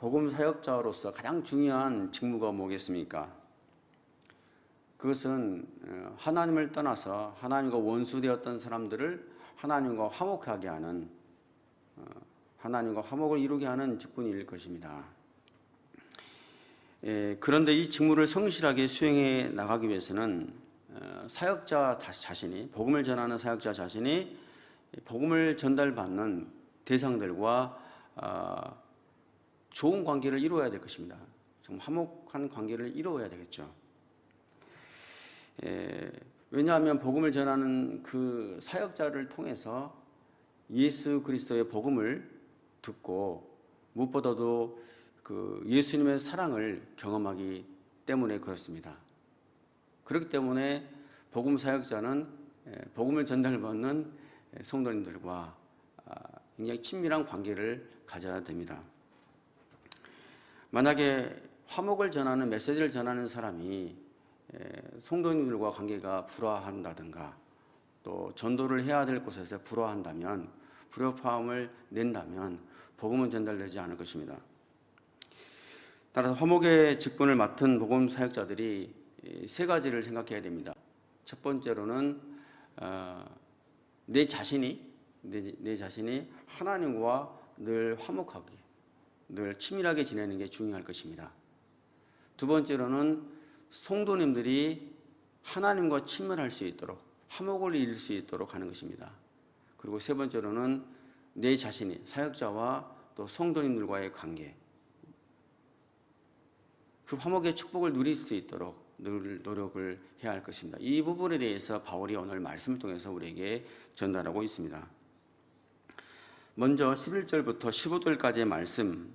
복음 사역자로서 가장 중요한 직무가 뭐겠습니까? 그것은 하나님을 떠나서 하나님과 원수되었던 사람들을 하나님과 화목하게 하는, 하나님과 화목을 이루게 하는 직분일 것입니다. 그런데 이 직무를 성실하게 수행해 나가기 위해서는 사역자 자신이, 복음을 전하는 사역자 자신이 복음을 전달받는 대상들과 좋은 관계를 이루어야 될 것입니다. 좀 화목한 관계를 이루어야 되겠죠. 왜냐하면 복음을 전하는 그 사역자를 통해서 예수 그리스도의 복음을 듣고 무엇보다도 그 예수님의 사랑을 경험하기 때문에 그렇습니다. 그렇기 때문에 복음 사역자는 복음을 전달받는 성도님들과 굉장히 친밀한 관계를 가져야 됩니다. 만약에 화목을 전하는, 메시지를 전하는 사람이 성도님들과 관계가 불화한다든가 또 전도를 해야 될 곳에서 불화한다면, 불협화음을 낸다면 복음은 전달되지 않을 것입니다. 따라서 화목의 직분을 맡은 복음 사역자들이 세 가지를 생각해야 됩니다. 첫 번째로는 내 자신이 하나님과 늘 화목하게, 늘 친밀하게 지내는 게 중요할 것입니다. 두 번째로는 성도님들이 하나님과 친밀할 수 있도록, 화목을 이룰 수 있도록 하는 것입니다. 그리고 세 번째로는 내 자신이, 사역자와 또 성도님들과의 관계, 그 화목의 축복을 누릴 수 있도록 늘 노력을 해야 할 것입니다. 이 부분에 대해서 바울이 오늘 말씀을 통해서 우리에게 전달하고 있습니다. 먼저 11절부터 15절까지의 말씀,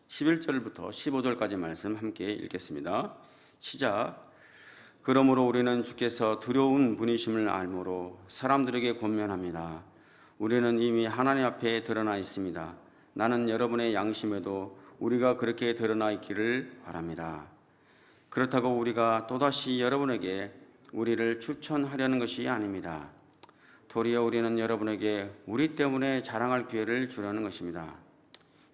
11절부터 15절까지의 말씀 함께 읽겠습니다. 시작. 그러므로 우리는 주께서 두려운 분이심을 알므로 사람들에게 권면합니다. 우리는 이미 하나님 앞에 드러나 있습니다. 나는 여러분의 양심에도 우리가 그렇게 드러나 있기를 바랍니다. 그렇다고 우리가 또다시 여러분에게 우리를 추천하려는 것이 아닙니다. 도리어 우리는 여러분에게 우리 때문에 자랑할 기회를 주려는 것입니다.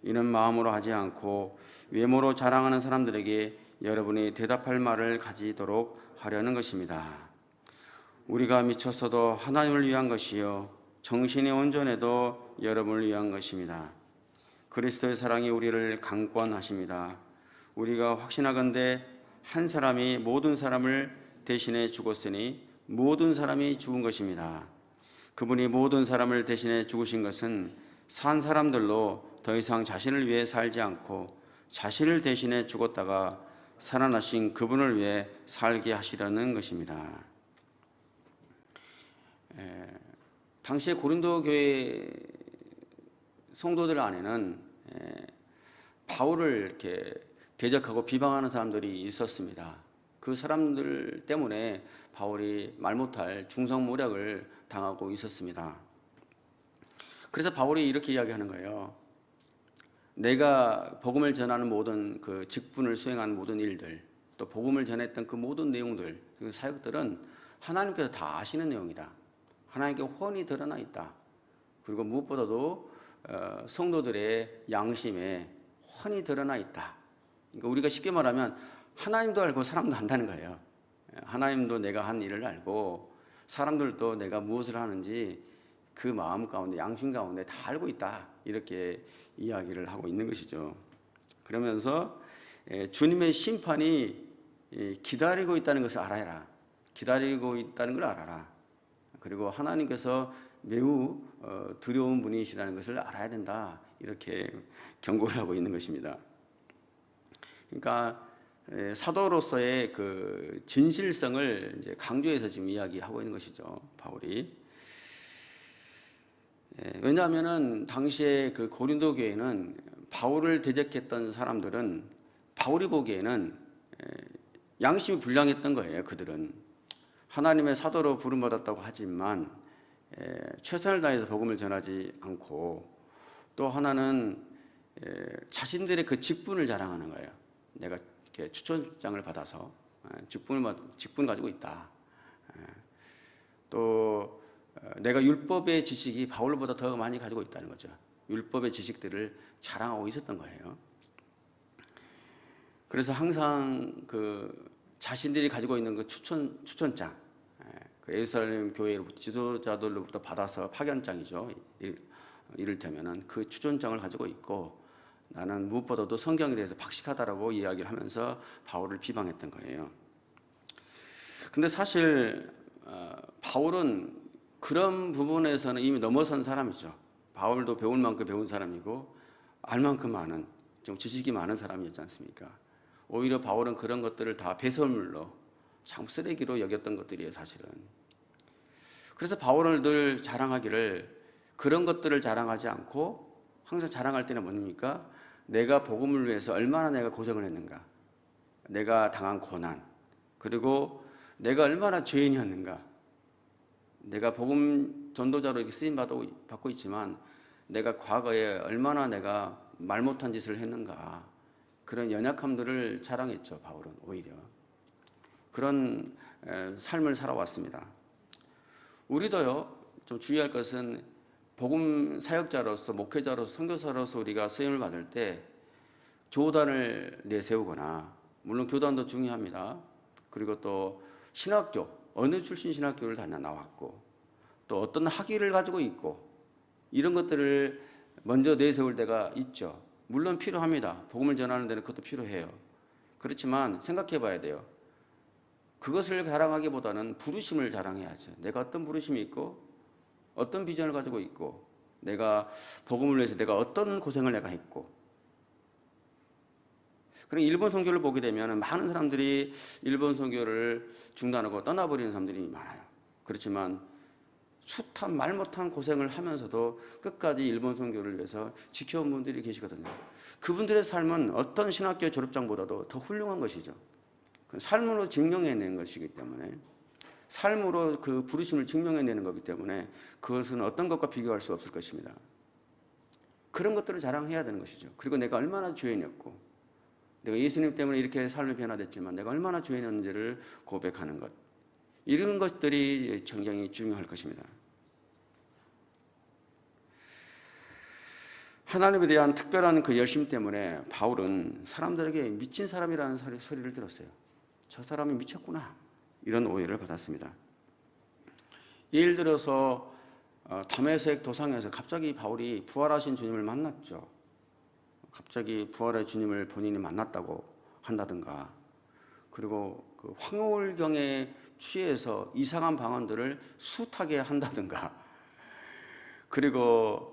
이는 마음으로 하지 않고 외모로 자랑하는 사람들에게 여러분이 대답할 말을 가지도록 하려는 것입니다. 우리가 미쳤어도 하나님을 위한 것이요 정신이 온전해도 여러분을 위한 것입니다. 그리스도의 사랑이 우리를 강권하십니다. 우리가 확신하건대 한 사람이 모든 사람을 대신해 죽었으니 모든 사람이 죽은 것입니다. 그분이 모든 사람을 대신해 죽으신 것은 산 사람들로 더 이상 자신을 위해 살지 않고 자신을 대신해 죽었다가 살아나신 그분을 위해 살게 하시려는 것입니다. 당시에 고린도 교회 성도들 안에는 바울을 이렇게 대적하고 비방하는 사람들이 있었습니다. 그 사람들 때문에 바울이 말 못할 중성모략을 당하고 있었습니다. 그래서 바울이 이렇게 이야기하는 거예요. 내가 복음을 전하는 모든 그 직분을 수행하는 모든 일들, 또 복음을 전했던 그 모든 내용들, 그 사역들은 하나님께서 다 아시는 내용이다. 하나님께 훤히 드러나 있다. 그리고 무엇보다도 성도들의 양심에 훤히 드러나 있다. 그러니까 우리가 쉽게 말하면 하나님도 알고 사람도 안다는 거예요. 하나님도 내가 한 일을 알고 사람들도 내가 무엇을 하는지 그 마음 가운데, 양심 가운데 다 알고 있다. 이렇게 이야기를 하고 있는 것이죠. 그러면서 주님의 심판이 기다리고 있다는 것을 알아라. 기다리고 있다는 걸 알아라. 그리고 하나님께서 매우 두려운 분이시라는 것을 알아야 된다. 이렇게 경고를 하고 있는 것입니다. 그러니까 사도로서의 그 진실성을 이제 강조해서 지금 이야기하고 있는 것이죠, 바울이. 왜냐하면은 당시에 그 고린도 교회는 바울을 대적했던 사람들은 바울이 보기에는 양심이 불량했던 거예요. 그들은 하나님의 사도로 부름받았다고 하지만 최선을 다해서 복음을 전하지 않고, 또 하나는 자신들의 그 직분을 자랑하는 거예요. 내가 이렇게 추천장을 받아서 직분 가지고 있다. 또 내가 율법의 지식이 바울보다 더 많이 가지고 있다는 거죠. 율법의 지식들을 자랑하고 있었던 거예요. 그래서 항상 그 자신들이 가지고 있는 그 추천장, 그 예루살렘 교회로부터 지도자들로부터 받아서 파견장이죠. 이를테면은 그 추천장을 가지고 있고 나는 무엇보다도 성경에 대해서 박식하다라고 이야기를 하면서 바울을 비방했던 거예요. 근데 사실 바울은 그런 부분에서는 이미 넘어선 사람이죠. 바울도 배울 만큼 배운 사람이고 알 만큼 아는 좀 지식이 많은 사람이었지 않습니까? 오히려 바울은 그런 것들을 다 배설물로 참 쓰레기로 여겼던 것들이에요, 사실은. 그래서 바울을 늘 자랑하기를 그런 것들을 자랑하지 않고 항상 자랑할 때는 뭡니까? 내가 복음을 위해서 얼마나 내가 고생을 했는가, 내가 당한 고난, 그리고 내가 얼마나 죄인이었는가, 내가 복음 전도자로 이렇게 쓰임 받고 있지만 내가 과거에 얼마나 내가 말 못한 짓을 했는가, 그런 연약함들을 자랑했죠. 바울은 오히려 그런 삶을 살아왔습니다. 우리도요, 좀 주의할 것은 복음 사역자로서, 목회자로서, 선교사로서 우리가 쓰임을 받을 때 교단을 내세우거나, 물론 교단도 중요합니다. 그리고 또 신학교, 어느 출신 신학교를 나왔고 또 어떤 학위를 가지고 있고 이런 것들을 먼저 내세울 때가 있죠. 물론 필요합니다. 복음을 전하는 데는 그것도 필요해요. 그렇지만 생각해 봐야 돼요. 그것을 자랑하기보다는 부르심을 자랑해야죠. 내가 어떤 부르심이 있고 어떤 비전을 가지고 있고 내가 복음을 위해서 내가 어떤 고생을 내가 했고. 그리고 일본 선교를 보게 되면 많은 사람들이 일본 선교를 중단하고 떠나버리는 사람들이 많아요. 그렇지만 숱한 말 못한 고생을 하면서도 끝까지 일본 선교를 위해서 지켜온 분들이 계시거든요. 그분들의 삶은 어떤 신학교 졸업장보다도 더 훌륭한 것이죠. 삶으로 증명해내는 것이기 때문에, 삶으로 그 부르심을 증명해내는 거기 때문에 그것은 어떤 것과 비교할 수 없을 것입니다. 그런 것들을 자랑해야 되는 것이죠. 그리고 내가 얼마나 죄인이었고 내가 예수님 때문에 이렇게 삶이 변화됐지만 내가 얼마나 죄인이었는지를 고백하는 것, 이런 것들이 굉장히 중요할 것입니다. 하나님에 대한 특별한 그 열심 때문에 바울은 사람들에게 미친 사람이라는 소리를 들었어요. 저 사람이 미쳤구나, 이런 오해를 받았습니다. 예를 들어서 다메섹 도상에서 갑자기 바울이 부활하신 주님을 만났죠. 갑자기 부활의 주님을 본인이 만났다고 한다든가, 그리고 그 황홀경에 취해서 이상한 방언들을 숱하게 한다든가, 그리고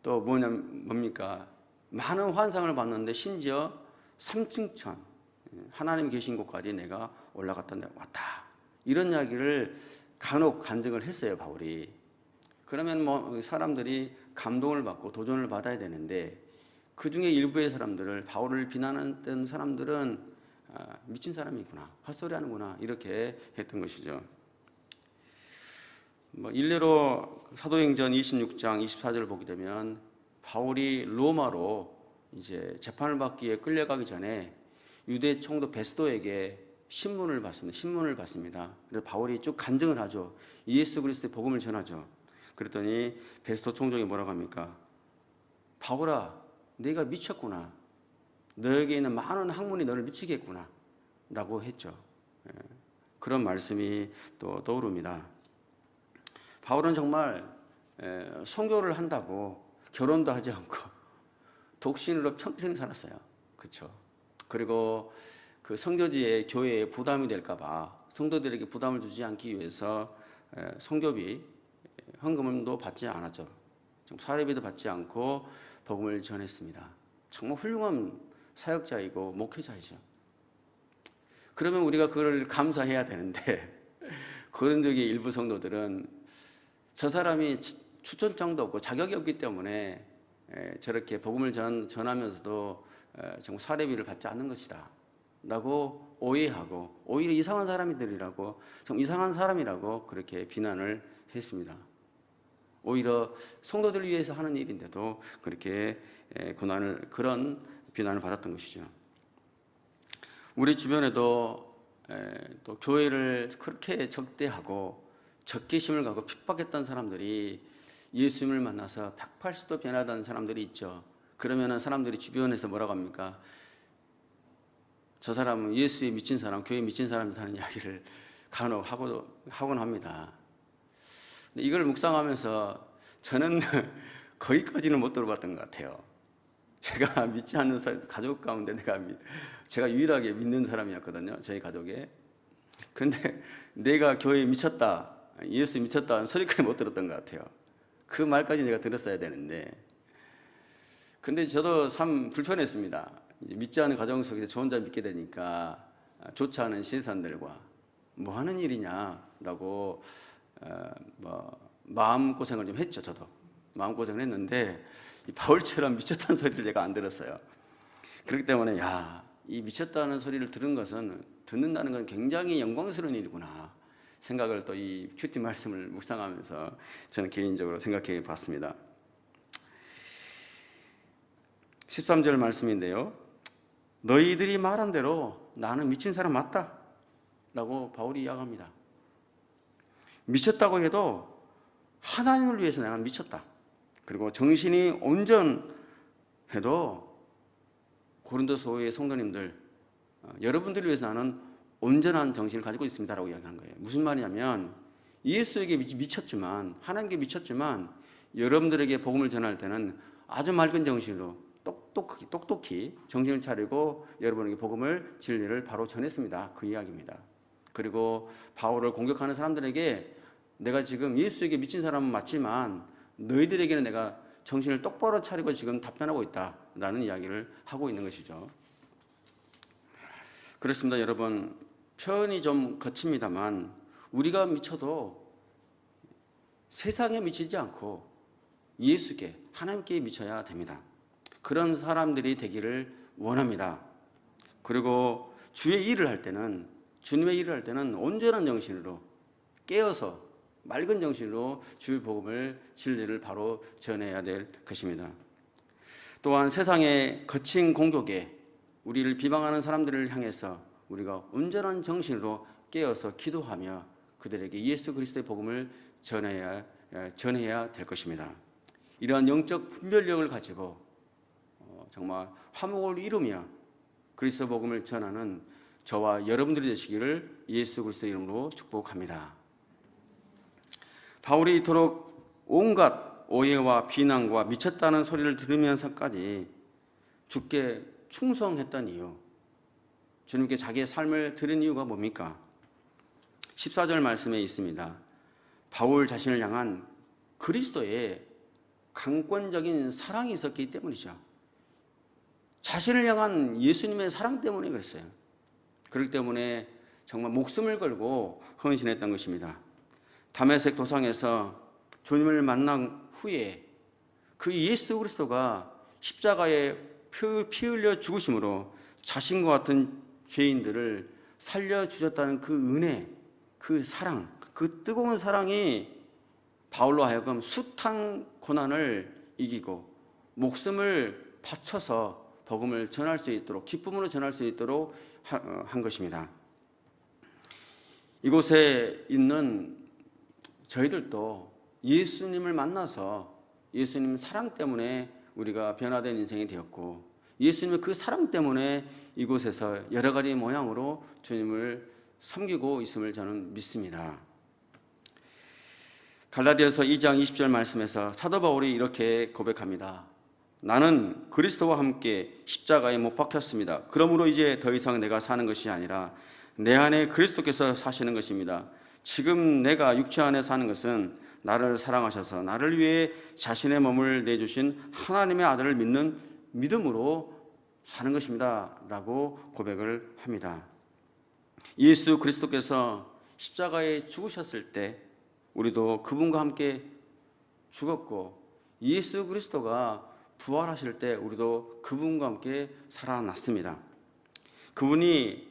또 뭡니까? 많은 환상을 봤는데 심지어 3층천, 하나님 계신 곳까지 내가 올라갔다 왔다, 이런 이야기를 간혹 간증을 했어요, 바울이. 그러면 뭐 사람들이 감동을 받고 도전을 받아야 되는데 그 중에 일부의 사람들을, 바울을 비난했던 사람들은 미친 사람이구나, 헛소리 하는구나, 이렇게 했던 것이죠. 뭐 일례로 사도행전 26장 24절을 보게 되면 바울이 로마로 이제 재판을 받기 위해 끌려가기 전에 유대 총독 베스도에게 신문을 받습니다. 그래서 바울이 쭉 간증을 하죠. 예수 그리스도의 복음을 전하죠. 그랬더니 베스도 총독이 뭐라고 합니까? 바울아, 네가 미쳤구나. 너에게 있는 많은 학문이 너를 미치게 했구나, 라고 했죠. 그런 말씀이 또 떠오릅니다. 바울은 정말 선교를 한다고 결혼도 하지 않고 독신으로 평생 살았어요. 그렇죠? 그리고 그 선교지의 교회에 부담이 될까 봐 성도들에게 부담을 주지 않기 위해서 선교비 헌금도 받지 않았죠. 사례비도 받지 않고 복음을 전했습니다. 정말 훌륭한 사역자이고 목회자이죠. 그러면 우리가 그걸 감사해야 되는데 고린도의 일부 성도들은 저 사람이 추천장도 없고 자격이 없기 때문에 저렇게 복음을 전하면서도 정말 사례비를 받지 않는 것이다 라고 오해하고 오히려 이상한 사람들이라고, 좀 이상한 사람이라고 그렇게 비난을 했습니다. 오히려 성도들을 위해서 하는 일인데도 그렇게 그런 비난을 받았던 것이죠. 우리 주변에도 또 교회를 그렇게 적대하고 적개심을 가고 핍박했던 사람들이 예수님을 만나서 180도 변화된 사람들이 있죠. 그러면은 사람들이 주변에서 뭐라고 합니까? 저 사람은 예수에 미친 사람, 교회에 미친 사람이라는 이야기를 간혹 하곤 합니다. 근데 이걸 묵상하면서 저는 거기까지는 못 들어봤던 것 같아요. 제가 믿지 않는 가족 가운데 제가 유일하게 믿는 사람이었거든요. 저희 가족에. 근데 내가 교회에 미쳤다, 예수에 미쳤다는 소리까지 못 들었던 것 같아요. 그 말까지 내가 들었어야 되는데. 근데 저도 참 불편했습니다. 이제 믿지 않은 가정 속에서 저 혼자 믿게 되니까 좋지 않은 시선들과 뭐 하는 일이냐라고 마음고생을 좀 했죠. 저도 마음고생을 했는데 바울처럼 미쳤다는 소리를 내가 안 들었어요. 그렇기 때문에 이 미쳤다는 소리를 듣는다는 건 굉장히 영광스러운 일이구나 생각을 또 이 큐티 말씀을 묵상하면서 저는 개인적으로 생각해 봤습니다. 13절 말씀인데요. 너희들이 말한 대로 나는 미친 사람 맞다 라고 바울이 이야기합니다. 미쳤다고 해도 하나님을 위해서 내가 미쳤다. 그리고 정신이 온전해도 고린도서의 성도님들, 여러분들을 위해서 나는 온전한 정신을 가지고 있습니다라고 이야기하는 거예요. 무슨 말이냐면 예수에게 미쳤지만, 하나님께 미쳤지만 여러분들에게 복음을 전할 때는 아주 맑은 정신으로 똑똑히 정신을 차리고 여러분에게 복음을, 진리를 바로 전했습니다. 그 이야기입니다. 그리고 바울을 공격하는 사람들에게 내가 지금 예수에게 미친 사람은 맞지만 너희들에게는 내가 정신을 똑바로 차리고 지금 답변하고 있다라는 이야기를 하고 있는 것이죠. 그렇습니다. 여러분, 표현이 좀 거칩니다만 우리가 미쳐도 세상에 미치지 않고 예수께, 하나님께 미쳐야 됩니다. 그런 사람들이 되기를 원합니다. 그리고 주의 일을 할 때는, 주님의 일을 할 때는 온전한 정신으로 깨어서 맑은 정신으로 주의 복음을, 진리를 바로 전해야 될 것입니다. 또한 세상의 거친 공격에 우리를 비방하는 사람들을 향해서 우리가 온전한 정신으로 깨어서 기도하며 그들에게 예수 그리스도의 복음을 전해야 될 것입니다. 이러한 영적 분별력을 가지고 정말 화목을 이루며 그리스도 복음을 전하는 저와 여러분들이 되시기를 예수 그리스도의 이름으로 축복합니다. 바울이 이토록 온갖 오해와 비난과 미쳤다는 소리를 들으면서까지 주께 충성했던 이유, 주님께 자기의 삶을 드린 이유가 뭡니까? 14절 말씀에 있습니다. 바울 자신을 향한 그리스도의 강권적인 사랑이 있었기 때문이죠. 자신을 향한 예수님의 사랑 때문에 그랬어요. 그렇기 때문에 정말 목숨을 걸고 헌신했던 것입니다. 다메섹 도상에서 주님을 만난 후에 그 예수 그리스도가 십자가에 피 흘려 죽으심으로 자신과 같은 죄인들을 살려주셨다는 그 은혜, 그 사랑, 그 뜨거운 사랑이 바울로 하여금 숱한 고난을 이기고 목숨을 바쳐서 복음을 전할 수 있도록, 기쁨으로 전할 수 있도록 한 것입니다. 이곳에 있는 저희들도 예수님을 만나서 예수님 사랑 때문에 우리가 변화된 인생이 되었고, 예수님의 그 사랑 때문에 이곳에서 여러 가지 모양으로 주님을 섬기고 있음을 저는 믿습니다. 갈라디아서 2장 20절 말씀에서 사도 바울이 이렇게 고백합니다. 나는 그리스도와 함께 십자가에 못 박혔습니다. 그러므로 이제 더 이상 내가 사는 것이 아니라 내 안에 그리스도께서 사시는 것입니다. 지금 내가 육체 안에 사는 것은 나를 사랑하셔서 나를 위해 자신의 몸을 내주신 하나님의 아들을 믿는 믿음으로 사는 것입니다 라고 고백을 합니다. 예수 그리스도께서 십자가에 죽으셨을 때 우리도 그분과 함께 죽었고, 예수 그리스도가 부활하실 때 우리도 그분과 함께 살아났습니다. 그분이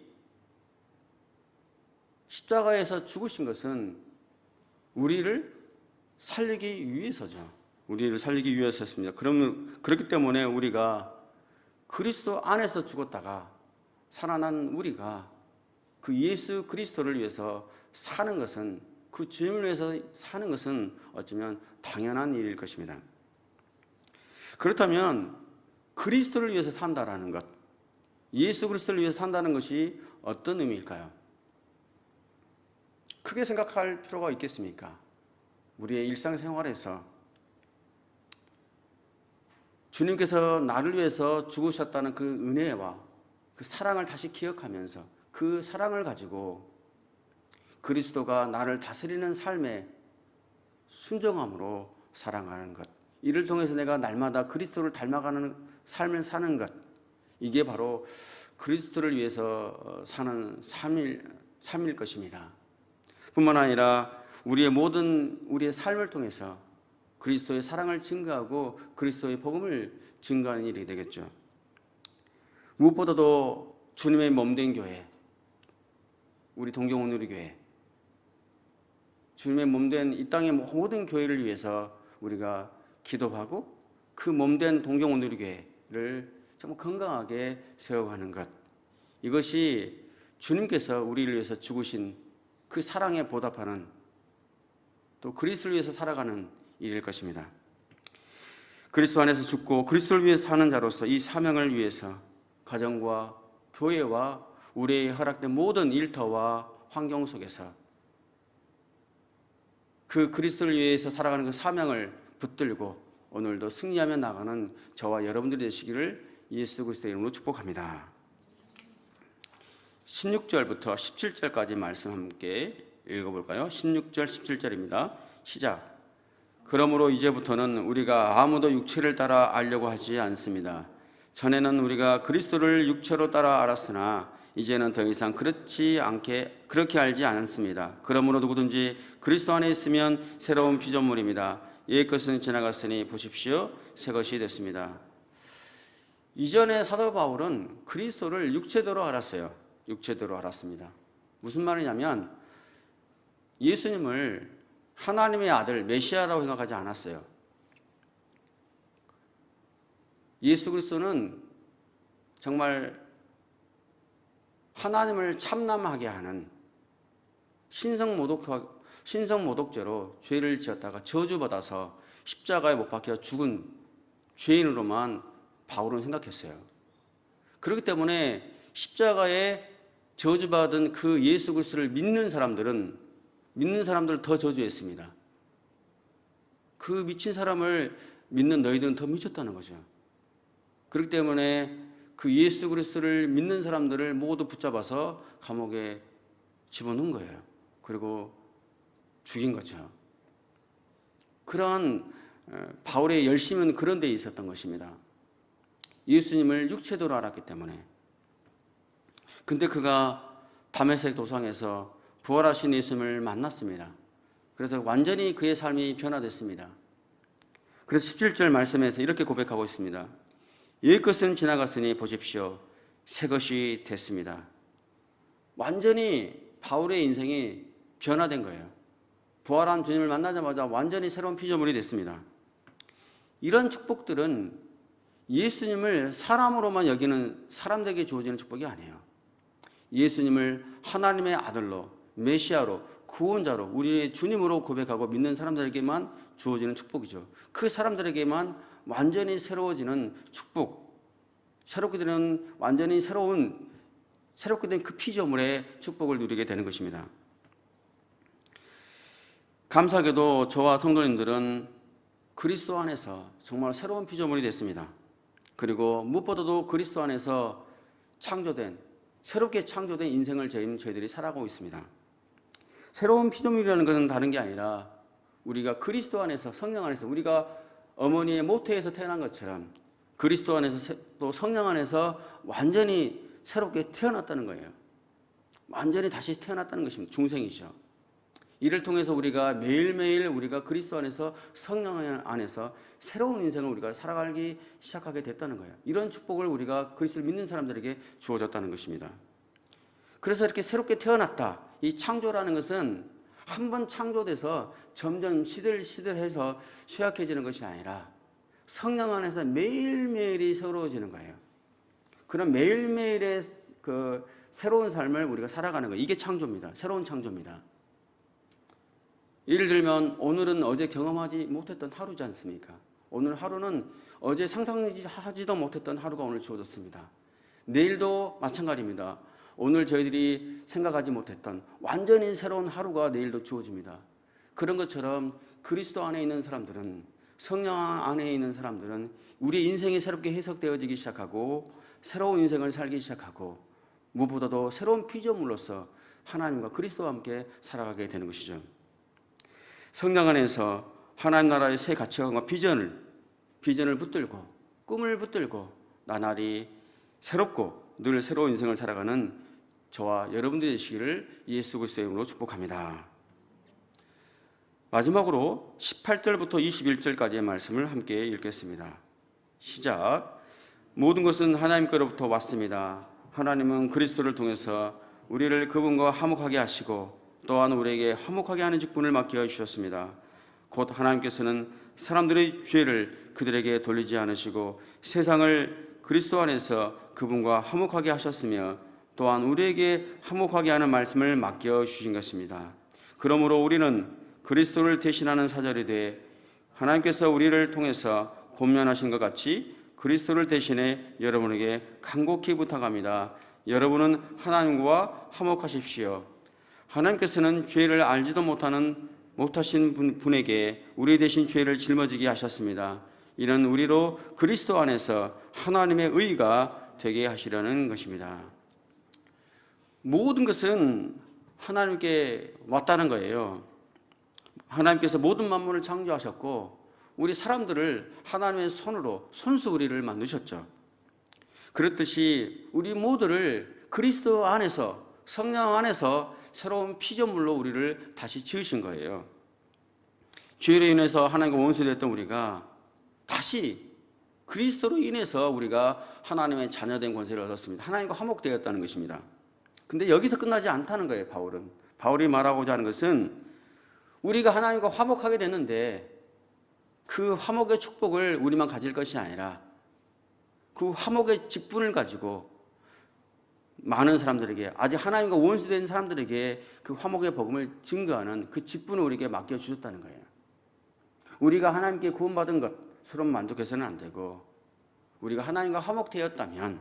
십자가에서 죽으신 것은 우리를 살리기 위해서죠. 우리를 살리기 위해서였습니다. 그렇기 때문에 우리가 그리스도 안에서 죽었다가 살아난 우리가 그 예수 그리스도를 위해서 사는 것은, 그 주님을 위해서 사는 것은 어쩌면 당연한 일일 것입니다. 그렇다면 그리스도를 위해서 산다라는 것, 예수 그리스도를 위해서 산다는 것이 어떤 의미일까요? 크게 생각할 필요가 있겠습니까? 우리의 일상생활에서 주님께서 나를 위해서 죽으셨다는 그 은혜와 그 사랑을 다시 기억하면서 그 사랑을 가지고 그리스도가 나를 다스리는 삶에 순종함으로 살아가는 것, 이를 통해서 내가 날마다 그리스도를 닮아가는 삶을 사는 것, 이게 바로 그리스도를 위해서 사는 삶일 것입니다. 뿐만 아니라 우리의 삶을 통해서 그리스도의 사랑을 증거하고 그리스도의 복음을 증거하는 일이 되겠죠. 무엇보다도 주님의 몸된 교회, 우리 동경오누리교회, 주님의 몸된 이 땅의 모든 교회를 위해서 우리가 기도하고 그 몸된 동경오누리교회를 정말 건강하게 세워가는 것, 이것이 주님께서 우리를 위해서 죽으신 그 사랑에 보답하는, 또 그리스도를 위해서 살아가는 일일 것입니다. 그리스도 안에서 죽고 그리스도를 위해서 사는 자로서 이 사명을 위해서 가정과 교회와 우리의 허락된 모든 일터와 환경 속에서 그 그리스도를 위해서 살아가는 그 사명을 붙들고 오늘도 승리하며 나가는 저와 여러분들이 되시기를 예수 그리스도의 이름으로 축복합니다. 16절부터 17절까지 말씀 함께 읽어볼까요? 16절 17절입니다. 시작. 그러므로 이제부터는 우리가 아무도 육체를 따라 알려고 하지 않습니다. 전에는 우리가 그리스도를 육체로 따라 알았으나 이제는 더 이상 그렇게 알지 않습니다. 그러므로 누구든지 그리스도 안에 있으면 새로운 피조물입니다. 옛 것은 지나갔으니 보십시오, 새 것이 됐습니다. 이전에 사도 바울은 그리스도를 육체대로 알았어요. 육체대로 알았습니다. 무슨 말이냐면 예수님을 하나님의 아들 메시아라고 생각하지 않았어요. 예수 그리스도는 정말 하나님을 참남하게 하는 신성모독죄로 죄를 지었다가 저주받아서 십자가에 못 박혀 죽은 죄인으로만 바울은 생각했어요. 그렇기 때문에 십자가에 저주받은 그 예수 그리스도를 믿는 사람들을 더 저주했습니다. 그 미친 사람을 믿는 너희들은 더 미쳤다는 거죠. 그렇기 때문에 그 예수 그리스도를 믿는 사람들을 모두 붙잡아서 감옥에 집어넣은 거예요. 그리고 죽인 거죠. 그러한 바울의 열심은 그런 데 있었던 것입니다. 예수님을 육체도로 알았기 때문에. 근데 그가 다메섹 도상에서 부활하신 예수님을 만났습니다. 그래서 완전히 그의 삶이 변화됐습니다. 그래서 17절 말씀에서 이렇게 고백하고 있습니다. 옛 것은 지나갔으니 보십시오, 새 것이 됐습니다. 완전히 바울의 인생이 변화된 거예요. 부활한 주님을 만나자마자 완전히 새로운 피조물이 됐습니다. 이런 축복들은 예수님을 사람으로만 여기는 사람들에게 주어지는 축복이 아니에요. 예수님을 하나님의 아들로, 메시아로, 구원자로, 우리의 주님으로 고백하고 믿는 사람들에게만 주어지는 축복이죠. 그 사람들에게만 완전히 새로워지는 축복, 새롭게 되는 완전히 새롭게 된 그 피조물의 축복을 누리게 되는 것입니다. 감사하게도 저와 성도님들은 그리스도 안에서 정말 새로운 피조물이 됐습니다. 그리고 무엇보다도 그리스도 안에서 새롭게 창조된 인생을 저희들이 살아가고 있습니다. 새로운 피조물이라는 것은 다른 게 아니라 우리가 그리스도 안에서, 성령 안에서, 우리가 어머니의 모태에서 태어난 것처럼 그리스도 안에서 또 성령 안에서 완전히 새롭게 태어났다는 거예요. 완전히 다시 태어났다는 것입니다. 중생이죠. 이를 통해서 우리가 매일매일 우리가 그리스도 안에서, 성령 안에서 새로운 인생을 우리가 살아가기 시작하게 됐다는 거예요. 이런 축복을 우리가 그리스도를 믿는 사람들에게 주어졌다는 것입니다. 그래서 이렇게 새롭게 태어났다. 이 창조라는 것은 한번 창조돼서 점점 시들시들해서 쇠약해지는 것이 아니라 성령 안에서 매일매일이 새로워지는 거예요. 그런 매일매일의 그 새로운 삶을 우리가 살아가는 거예요. 이게 창조입니다. 새로운 창조입니다. 예를 들면 오늘은 어제 경험하지 못했던 하루지 않습니까? 오늘 하루는 어제 상상하지도 못했던 하루가 오늘 주어졌습니다. 내일도 마찬가지입니다. 오늘 저희들이 생각하지 못했던 완전히 새로운 하루가 내일도 주어집니다. 그런 것처럼 그리스도 안에 있는 사람들은, 성령 안에 있는 사람들은 우리의 인생이 새롭게 해석되어지기 시작하고 새로운 인생을 살기 시작하고 무엇보다도 새로운 피조물로서 하나님과 그리스도와 함께 살아가게 되는 것이죠. 성령 안에서 하나님 나라의 새 가치관과 비전을 붙들고 꿈을 붙들고 나날이 새롭고 늘 새로운 인생을 살아가는 저와 여러분들이 되시기를 예수 그리스도의 이름으로 축복합니다. 마지막으로 18절부터 21절까지의 말씀을 함께 읽겠습니다. 시작. 모든 것은 하나님께로부터 왔습니다. 하나님은 그리스도를 통해서 우리를 그분과 화목하게 하시고 또한 우리에게 화목하게 하는 직분을 맡겨 주셨습니다. 곧 하나님께서는 사람들의 죄를 그들에게 돌리지 않으시고 세상을 그리스도 안에서 그분과 화목하게 하셨으며 또한 우리에게 화목하게 하는 말씀을 맡겨 주신 것입니다. 그러므로 우리는 그리스도를 대신하는 사절이 돼 하나님께서 우리를 통해서 권면하신 것 같이 그리스도를 대신해 여러분에게 간곡히 부탁합니다. 여러분은 하나님과 화목하십시오. 하나님께서는 죄를 알지도 못하신 분에게 우리 대신 죄를 짊어지게 하셨습니다. 이는 우리로 그리스도 안에서 하나님의 의가 되게 하시려는 것입니다. 모든 것은 하나님께 왔다는 거예요. 하나님께서 모든 만물을 창조하셨고 우리 사람들을 하나님의 손으로 손수 우리를 만드셨죠. 그렇듯이 우리 모두를 그리스도 안에서, 성령 안에서 새로운 피조물로 우리를 다시 지으신 거예요. 죄로 인해서 하나님과 원수됐던 우리가 다시 그리스도로 인해서 우리가 하나님의 자녀된 권세를 얻었습니다. 하나님과 화목되었다는 것입니다. 근데 여기서 끝나지 않다는 거예요. 바울이 말하고자 하는 것은 우리가 하나님과 화목하게 됐는데 그 화목의 축복을 우리만 가질 것이 아니라 그 화목의 직분을 가지고 많은 사람들에게, 아직 하나님과 원수된 사람들에게 그 화목의 복음을 증거하는 그 직분을 우리에게 맡겨주셨다는 거예요. 우리가 하나님께 구원받은 것으로 만족해서는 안 되고 우리가 하나님과 화목되었다면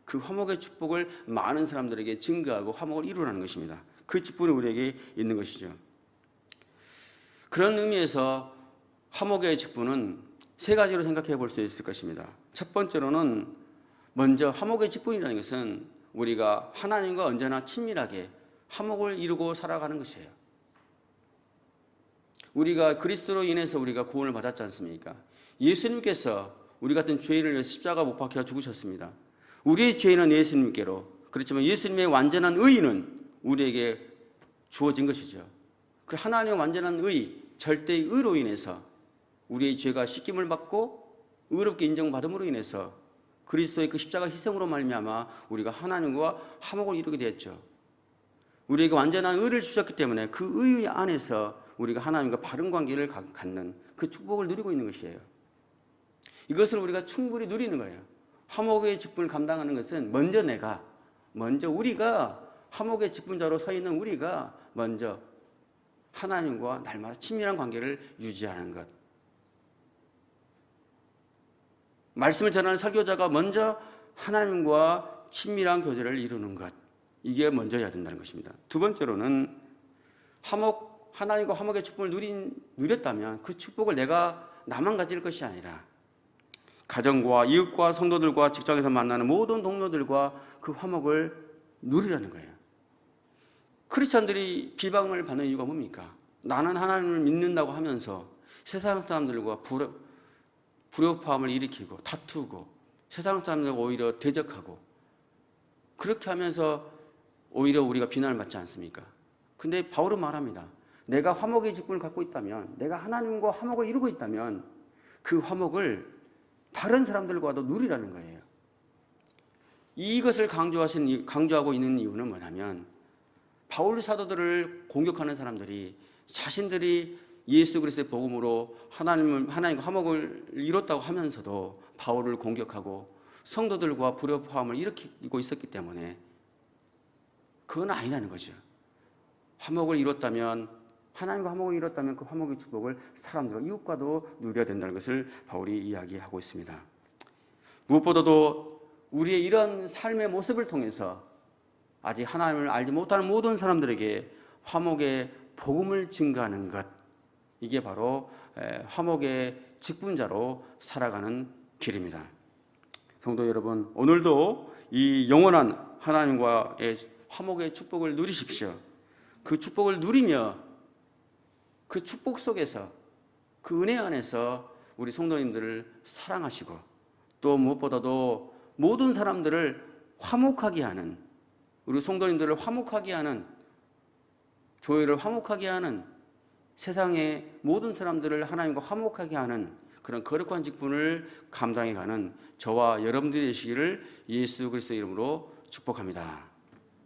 그 화목의 축복을 많은 사람들에게 증거하고 화목을 이루라는 것입니다. 그 직분이 우리에게 있는 것이죠. 그런 의미에서 화목의 직분은 세 가지로 생각해 볼 수 있을 것입니다. 첫 번째로는 먼저 화목의 직분이라는 것은 우리가 하나님과 언제나 친밀하게 화목을 이루고 살아가는 것이에요. 우리가 그리스도로 인해서 우리가 구원을 받았지 않습니까? 예수님께서 우리 같은 죄인을 위해서 십자가 못 박혀 죽으셨습니다. 우리의 죄는 예수님께로, 그렇지만 예수님의 완전한 의는 우리에게 주어진 것이죠. 그 하나님의 완전한 의, 절대의 의로 인해서 우리의 죄가 씻김을 받고 의롭게 인정받음으로 인해서 그리스도의 그 십자가 희생으로 말미암아 우리가 하나님과 화목을 이루게 되었죠. 우리에게 완전한 의를 주셨기 때문에 그 의 안에서 우리가 하나님과 바른 관계를 갖는 그 축복을 누리고 있는 것이에요. 이것을 우리가 충분히 누리는 거예요. 화목의 직분을 감당하는 것은 먼저 우리가 화목의 직분자로 서 있는 우리가 먼저 하나님과 날마다 친밀한 관계를 유지하는 것. 말씀을 전하는 설교자가 먼저 하나님과 친밀한 교제를 이루는 것. 이게 먼저야 된다는 것입니다. 두 번째로는 하나님과 화목의 축복을 누렸다면 그 축복을 내가 나만 가질 것이 아니라 가정과 이웃과 성도들과 직장에서 만나는 모든 동료들과 그 화목을 누리라는 거예요. 크리스찬들이 비방을 받는 이유가 뭡니까? 나는 하나님을 믿는다고 하면서 세상 사람들과 불협화음을 일으키고 다투고 세상 사람들과 오히려 대적하고 그렇게 하면서 오히려 우리가 비난을 받지 않습니까? 근데 바울은 말합니다. 내가 화목의 직분을 갖고 있다면, 내가 하나님과 화목을 이루고 있다면 그 화목을 다른 사람들과도 누리라는 거예요. 이것을 강조하고 있는 이유는 뭐냐면 바울 사도들을 공격하는 사람들이 자신들이 예수 그리스도의 복음으로 하나님과 화목을 이뤘다고 하면서도 바울을 공격하고 성도들과 불협화음을 일으키고 있었기 때문에 그건 아니라는 거죠. 화목을 이뤘다면, 하나님과 화목을 이뤘다면 그 화목의 축복을 사람들과 이웃과도 누려야 된다는 것을 바울이 이야기하고 있습니다. 무엇보다도 우리의 이런 삶의 모습을 통해서 아직 하나님을 알지 못하는 모든 사람들에게 화목의 복음을 증거하는 것, 이게 바로 화목의 직분자로 살아가는 길입니다. 성도 여러분, 오늘도 이 영원한 하나님과의 화목의 축복을 누리십시오. 그 축복을 누리며 그 축복 속에서, 그 은혜 안에서 우리 성도님들을 사랑하시고, 또 무엇보다도 모든 사람들을 화목하게 하는, 우리 성도님들을 화목하게 하는, 교회를 화목하게 하는, 세상의 모든 사람들을 하나님과 화목하게 하는 그런 거룩한 직분을 감당해 가는 저와 여러분들이 되시기를 예수 그리스도의 이름으로 축복합니다.